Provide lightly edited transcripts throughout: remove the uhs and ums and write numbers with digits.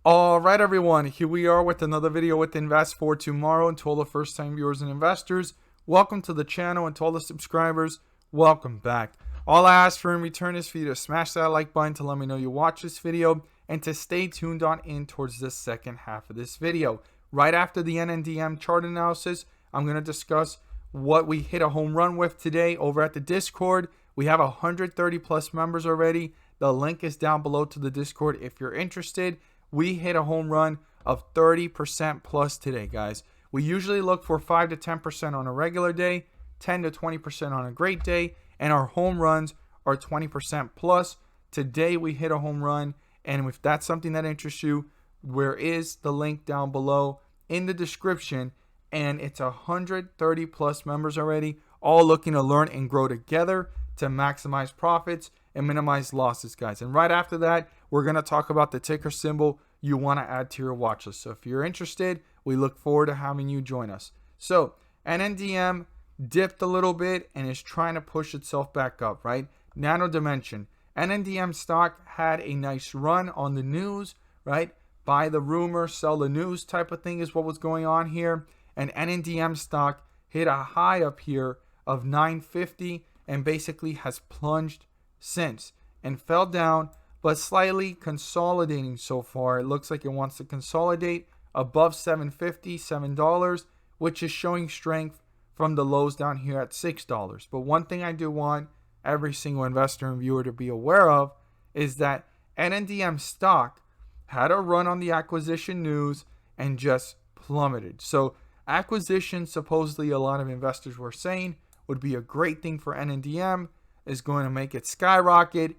All right, everyone, here we are with another video with Invest for Tomorrow. And to all the first time viewers and investors, welcome to the channel. And to all the subscribers, welcome back. All I ask for in return is for you to smash that like button to let me know you watch this video and to stay tuned on in towards the second half of this video. Right after the Nndm chart analysis, I'm going to discuss what we hit a home run with today over at the Discord. We have 130 plus members already. The link is down below to the Discord if you're interested. We hit a home run of 30% plus today, guys. We usually look for 5 to 10% on a regular day, 10 to 20% on a great day, and our home runs are 20% plus. Today we hit a home run, and if that's something that interests you, where is the link down below in the description? And it's 130 plus members already, all looking to learn and grow together to maximize profits and minimize losses, guys. And right after that, we're going to talk about the ticker symbol you want to add to your watch list. So if you're interested, we look forward to having you join us. So Nndm dipped a little bit and is trying to push itself back up, right? Nano dimension. Nndm stock had a nice run on the news, right? Buy the rumor, sell the news type of thing is what was going on here. And Nndm stock hit a high up here of 950 and basically has plunged since and fell down, but slightly consolidating so far. It looks like it wants to consolidate above $7.50, $7, which is showing strength from the lows down here at $6. But one thing I do want every single investor and viewer to be aware of is that Nndm stock had a run on the acquisition news and just plummeted. So acquisition, supposedly a lot of investors were saying, would be a great thing for Nndm, is going to make it skyrocket,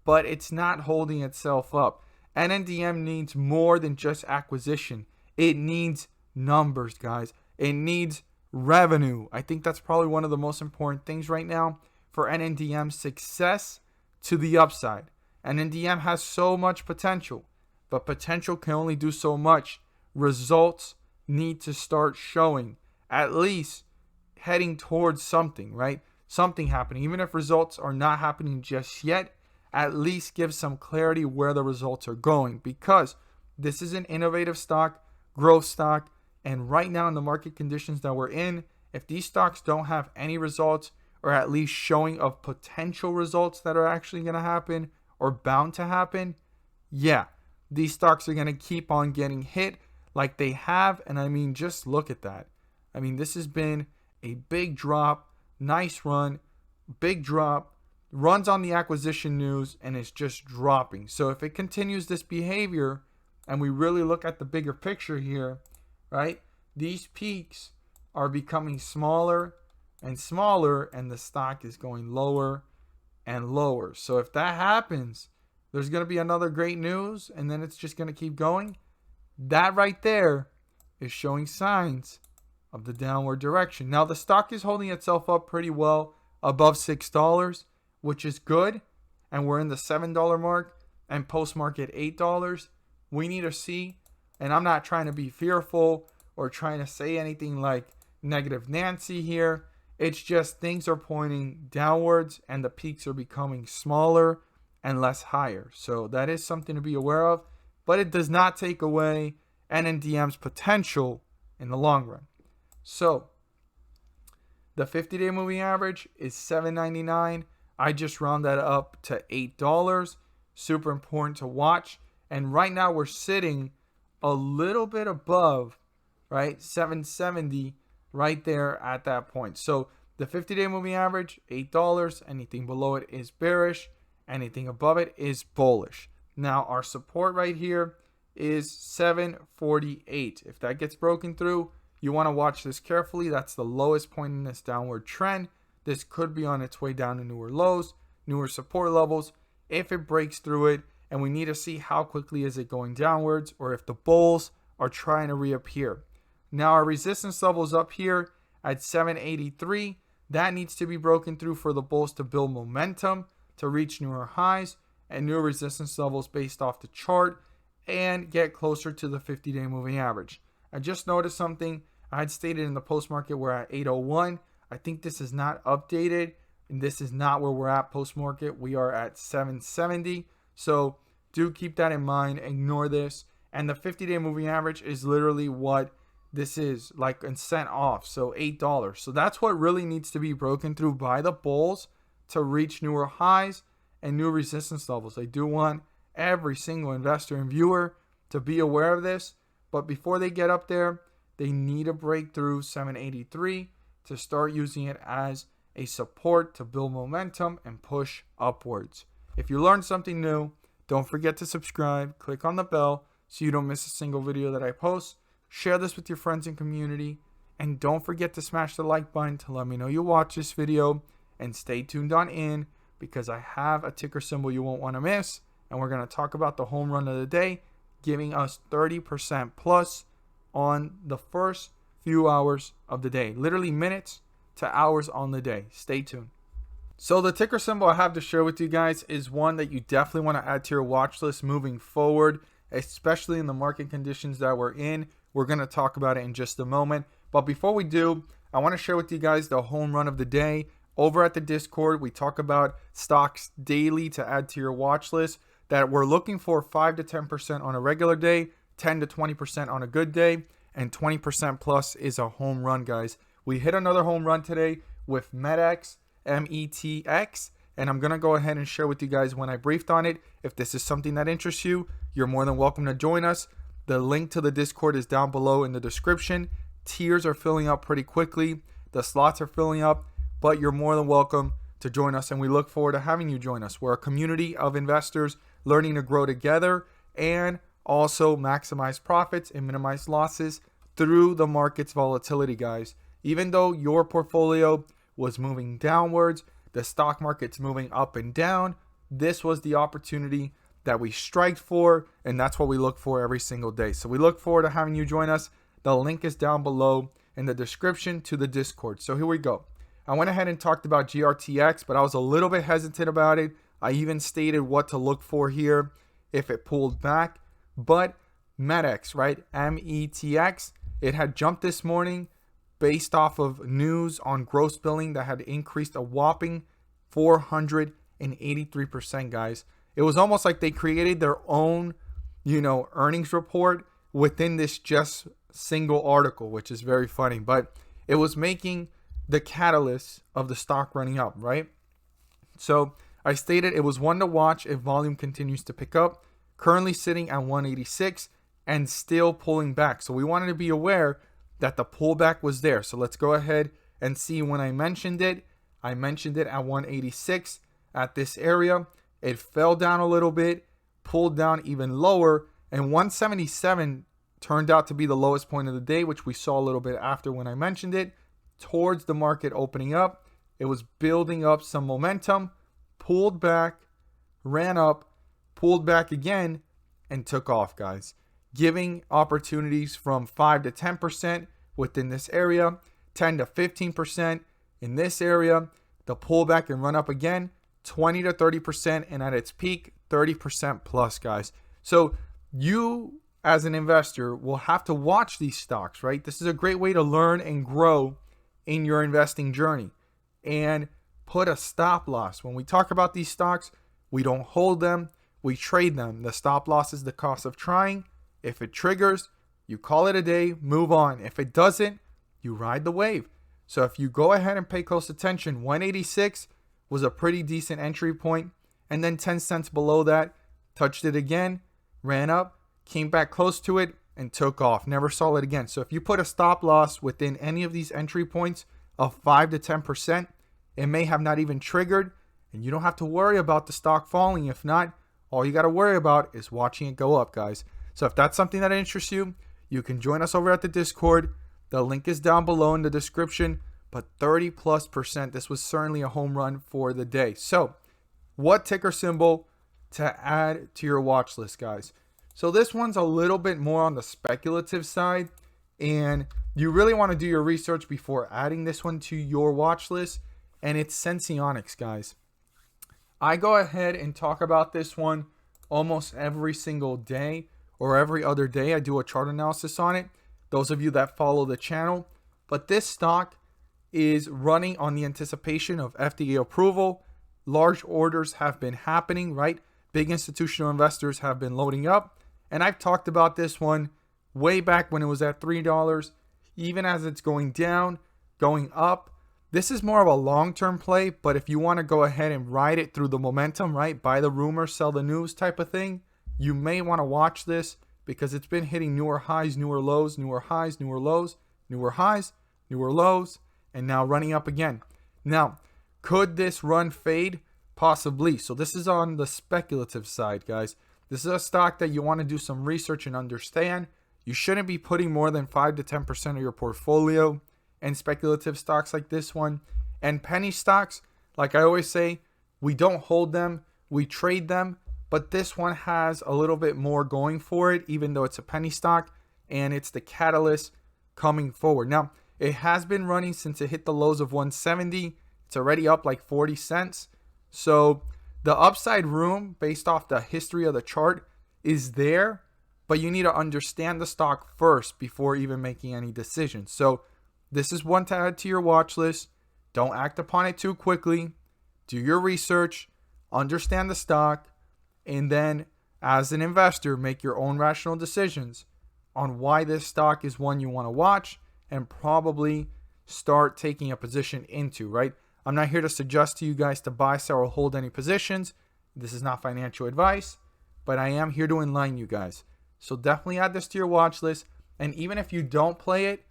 but it's not holding itself up. Nndm needs more than just acquisition. It needs numbers, guys. It needs revenue. I think that's probably one of the most important things right now for Nndm's success to the upside. Nndm has so much potential, but potential can only do so much. Results need to start showing, at least heading towards something, right? Something happening. Even if results are not happening just yet, at least give some clarity where the results are going, because this is an innovative stock, growth stock, and right now in the market conditions that we're in, if these stocks don't have any results or at least showing of potential results that are actually going to happen or bound to happen, yeah, these stocks are going to keep on getting hit like they have. And I mean, just look at that. I mean, this has been a big drop, nice run, big drop, runs on the acquisition news, and it's just dropping. So if it continues this behavior and we really look at the bigger picture here, right, these peaks are becoming smaller and smaller, and the stock is going lower and lower. So if that happens, there's going to be another great news, and then it's just going to keep going. That right there is showing signs of the downward direction. Now the stock is holding itself up pretty well above $6, which is good, and we're in the $7 mark and post-market $8. We need to see, and I'm not trying to be fearful or trying to say anything like negative Nancy here. It's just things are pointing downwards and the peaks are becoming smaller and less higher. So that is something to be aware of, but it does not take away Nndm's potential in the long run. So the 50-day moving average is $7.99. I just round that up to $8. Super important to watch. And right now we're sitting a little bit above, right, 770 right there at that point. So the 50-day moving average, $8. Anything below it is bearish. Anything above it is bullish. Now our support right here is 748. If that gets broken through, you want to watch this carefully. That's the lowest point in this downward trend. This could be on its way down to newer lows, newer support levels. If it breaks through it, and we need to see how quickly is it going downwards, or if the bulls are trying to reappear. Now our resistance level is up here at 783. That needs to be broken through for the bulls to build momentum, to reach newer highs and newer resistance levels based off the chart and get closer to the 50-day moving average. I just noticed something. I had stated in the post market we're at 801. I think this is not updated, and this is not where we're at post market. We are at 770. So do keep that in mind. Ignore this And the 50-day moving average is literally what this is, like a cent off, so $8. So that's what really needs to be broken through by the bulls to reach newer highs and new resistance levels. I do want every single investor and viewer to be aware of this, but before they get up there, they need to break through 783 to start using it as a support to build momentum and push upwards. If you learned something new, don't forget to subscribe, click on the bell so you don't miss a single video that I post. Share this with your friends and community, and don't forget to smash the like button to let me know you watch this video, and stay tuned on in because I have a ticker symbol you won't want to miss, and we're going to talk about the home run of the day, giving us 30% plus on the first few hours of the day, literally minutes to hours on the day. Stay tuned. So the ticker symbol I have to share with you guys is one that you definitely want to add to your watch list moving forward, especially in the market conditions that we're in. We're going to talk about it in just a moment. But before we do, I want to share with you guys the home run of the day. Over at the Discord, we talk about stocks daily to add to your watch list that we're looking for 5 to 10% on a regular day, 10 to 20% on a good day, and 20% plus is a home run, guys. We hit another home run today with METX, METX, and I'm going to go ahead and share with you guys when I briefed on it. If this is something that interests you, you're more than welcome to join us. The link to the Discord is down below in the description. Tiers are filling up pretty quickly. The slots are filling up, but you're more than welcome to join us, and we look forward to having you join us. We're a community of investors learning to grow together and also maximize profits and minimize losses through the market's volatility, guys. Even though your portfolio was moving downwards, the stock market's moving up and down, this was the opportunity that we strike for, and that's what we look for every single day. So we look forward to having you join us. The link is down below in the description to the Discord. So here we go. I went ahead and talked about GRTX, but I was a little bit hesitant about it. I even stated what to look for here if it pulled back. But METX, right? METX, it had jumped this morning based off of news on gross billing that had increased a whopping 483%, guys. It was almost like they created their own, earnings report within this just single article, which is very funny. But it was making the catalyst of the stock running up, right? So I stated it was one to watch if volume continues to pick up. Currently sitting at 186 and still pulling back. So we wanted to be aware that the pullback was there. So let's go ahead and see when I mentioned it. I mentioned it at 186 at this area. It fell down a little bit, pulled down even lower, and 177 turned out to be the lowest point of the day, which we saw a little bit after when I mentioned it. Towards the market opening up, it was building up some momentum, pulled back, ran up, pulled back again, and took off, guys. Giving opportunities from 5 to 10% within this area, 10 to 15% in this area, the pullback and run up again, 20 to 30%, and at its peak, 30% plus, guys. So you, as an investor, will have to watch these stocks, right? This is a great way to learn and grow in your investing journey, and put a stop loss. When we talk about these stocks, we don't hold them, we trade them. The stop loss is the cost of trying. If it triggers, you call it a day, move on. If it doesn't, you ride the wave. So if you go ahead and pay close attention, 186 was a pretty decent entry point, and then 10 cents below that, touched it again, ran up, came back close to it, and took off. Never saw it again. So if you put a stop loss within any of these entry points of 5 to 10%, it may have not even triggered, and you don't have to worry about the stock falling. If not, all you got to worry about is watching it go up, guys. So if that's something that interests you, you can join us over at the Discord. The link is down below in the description. But 30+%, this was certainly a home run for the day. So what ticker symbol to add to your watch list, guys? So this one's a little bit more on the speculative side, and you really want to do your research before adding this one to your watch list, and it's Senseonics, guys. I go ahead and talk about this one almost every single day or every other day. I do a chart analysis on it, those of you that follow the channel. But this stock is running on the anticipation of FDA approval. Large orders have been happening, right? Big institutional investors have been loading up, And I've talked about this one way back when it was at $3, even as it's going down, going up. This is more of a long-term play, but if you want to go ahead and ride it through the momentum, right? Buy the rumor, sell the news type of thing, you may want to watch this because it's been hitting newer highs, newer lows, newer highs, newer lows, newer highs, newer lows, and now running up again. Now, could this run fade? Possibly. So this is on the speculative side, guys. This is a stock that you want to do some research and understand. You shouldn't be putting more than 5 to 10% of your portfolio in speculative stocks like this one. And penny stocks, like I always say, we don't hold them, we trade them. But this one has a little bit more going for it, even though it's a penny stock, and it's the catalyst coming forward. Now, it has been running since it hit the lows of 170. It's already up like 40 cents. So the upside room, based off the history of the chart, is there, but you need to understand the stock first before even making any decisions. So this is one to add to your watch list. Don't act upon it too quickly. Do your research, understand the stock, and then as an investor, make your own rational decisions on why this stock is one you want to watch and probably start taking a position into, right? I'm not here to suggest to you guys to buy, sell, or hold any positions. This is not financial advice, but I am here to enlighten you guys. So definitely add this to your watch list. And even if you don't play it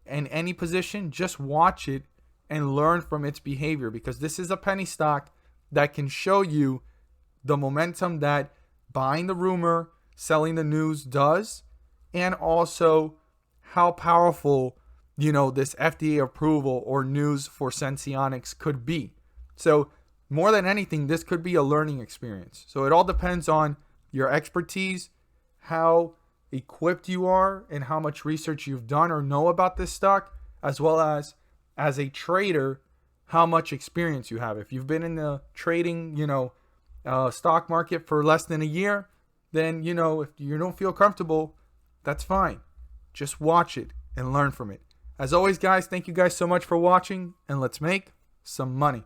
in any position, just watch it and learn from its behavior, because this is a penny stock that can show you the momentum that buying the rumor, selling the news does, and also how powerful, this FDA approval or news for Senseonics could be. So more than anything, this could be a learning experience. So it all depends on your expertise, how equipped you are, and how much research you've done or know about this stock, as well as a trader, how much experience you have. If you've been in the trading, stock market for less than a year, then, if you don't feel comfortable, that's fine. Just watch it and learn from it. As always, guys, thank you guys so much for watching, and let's make some money.